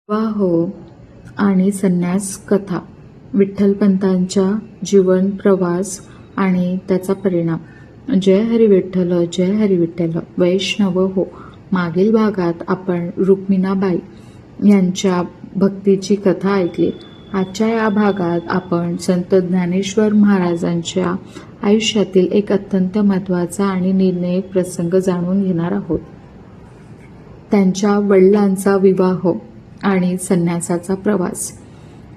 विवाह आणि संन्यास कथा, विठ्ठलपंतांच्या जीवन प्रवास आणि त्याचा परिणाम. जय हरी विठ्ठल, जय हरी विठ्ठल. वैष्णव हो. मागील भागात आपण रुक्मिणाबाई यांच्या भक्तीची कथा ऐकली. आजच्या या भागात आपण संत ज्ञानेश्वर महाराजांच्या आयुष्यातील एक अत्यंत महत्त्वाचा आणि निर्णायक प्रसंग जाणून घेणार आहोत. त्यांच्या वडिलांचा विवाह आणि संन्यासाचा प्रवास.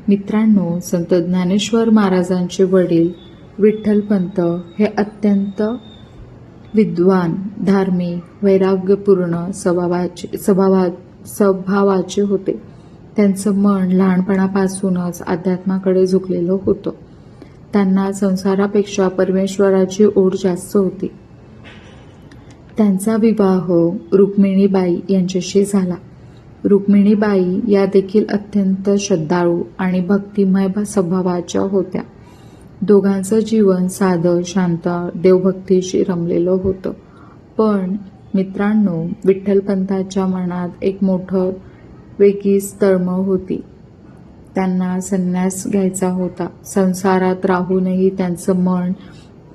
मित्रांनो, संत ज्ञानेश्वर महाराजांचे वडील विठ्ठलपंत हे अत्यंत विद्वान, धार्मिक, वैराग्यपूर्ण स्वभावाचे होते. त्यांचं मन लहानपणापासूनच अध्यात्माकडे झुकलेलं होतं. त्यांना संसारापेक्षा परमेश्वराची ओढ जास्त होती. त्यांचा विवाह रुक्मिणीबाई यांच्याशी झाला. रुक्मिणीबाई या देखील अत्यंत श्रद्धाळू आणि भक्तिमय स्वभावाच्या होत्या. दोघांचं जीवन साधं, शांत, देवभक्तीशी रमलेलं होतं. पण मित्रांनो, विठ्ठलपंतांच्या मनात एक मोठं वेगळीच तळमळ होती. त्यांना संन्यास घ्यायचा होता. संसारात राहूनही त्यांचं मन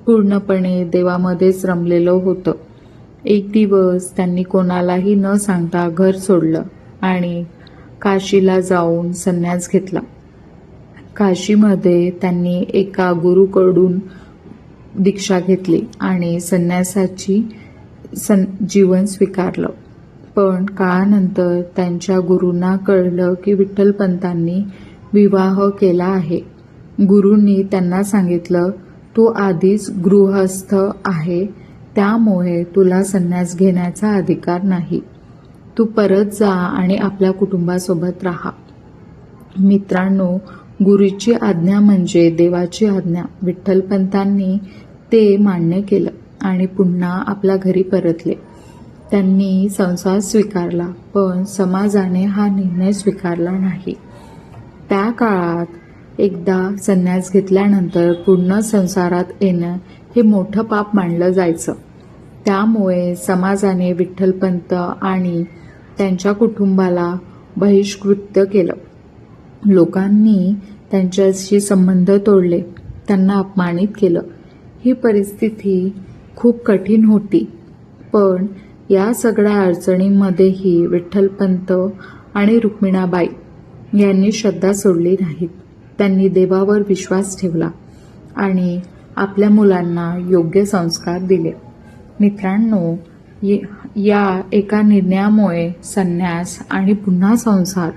पूर्णपणे देवामध्येच रमलेलं होतं. एक दिवस त्यांनी कोणालाही न सांगता घर सोडलं आणि काशीला जाऊन संन्यास घेतला. काशीमध्ये त्यांनी एका गुरुकडून दीक्षा घेतली आणि संन्यासाची जीवन स्वीकारलं. पण काळानंतर त्यांच्या गुरूंना कळलं की विठ्ठलपंतांनी विवाह केला आहे. गुरूंनी त्यांना सांगितलं, तू आधीच गृहस्थ आहे, त्यामुळे तुला संन्यास घेण्याचा अधिकार नाही. तू परत जा आणि आपल्या कुटुंबासोबत राहा. मित्रांनो, गुरूची आज्ञा म्हणजे देवाची आज्ञा. विठ्ठलपंतांनी ते मान्य केलं आणि पुन्हा आपल्या घरी परतले. त्यांनी संसार स्वीकारला, पण समाजाने हा निर्णय स्वीकारला नाही. त्या काळात एकदा संन्यास घेतल्यानंतर पुन्हा संसारात येणं हे मोठं पाप मानलं जायचं. त्यामुळे समाजाने विठ्ठलपंत आणि त्यांच्या कुटुंबाला बहिष्कृत केलं. लोकांनी त्यांच्याशी संबंध तोडले, त्यांना अपमानित केलं. ही परिस्थिती खूप कठीण होती. पण या सगळ्या अडचणींमध्येही विठ्ठलपंत आणि रुक्मिणाबाई यांनी श्रद्धा सोडली नाहीत. त्यांनी देवावर विश्वास ठेवला आणि आपल्या मुलांना योग्य संस्कार दिले. मित्रांनो, या एका निर्णयामुळे संन्यास आणि पुन्हा संसार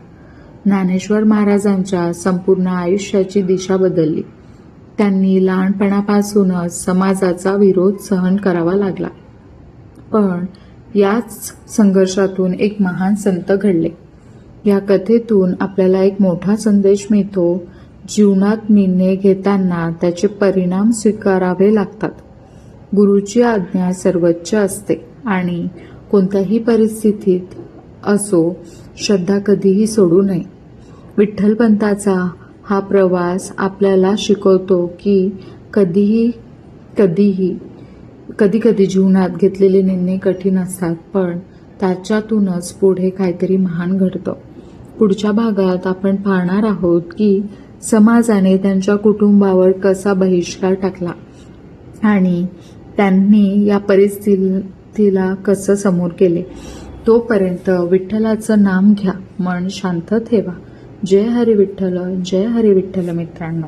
ज्ञानेश्वर महाराजांच्या संपूर्ण आयुष्याची दिशा बदलली. त्यांनी लहानपणापासूनच समाजाचा विरोध सहन करावा लागला. पण याच संघर्षातून एक महान संत घडले. या कथेतून आपल्याला एक मोठा संदेश मिळतो. जीवनात निर्णय घेताना त्याचे परिणाम स्वीकारावे लागतात. गुरुची आज्ञा सर्वोच्च असते आणि कोणत्याही परिस्थितीत असो, श्रद्धा कधीही सोडू नये. विठ्ठलपंताचा हा प्रवास आपल्याला शिकवतो की कधी कधी जीवनात घेतलेले निर्णय कठीण असतात, पण त्याच्यातूनच पुढे काहीतरी महान घडतं. पुढच्या भागात आपण पाहणार आहोत की समाजाने त्यांच्या कुटुंबावर कसा बहिष्कार टाकला आणि त्यांनी या परिस्थितीला कसं समोर केले. तोपर्यंत विठ्ठलाचं नाम घ्या, मन शांत ठेवा. जय हरी विठ्ठल, जय हरी विठ्ठल. मित्रांनो.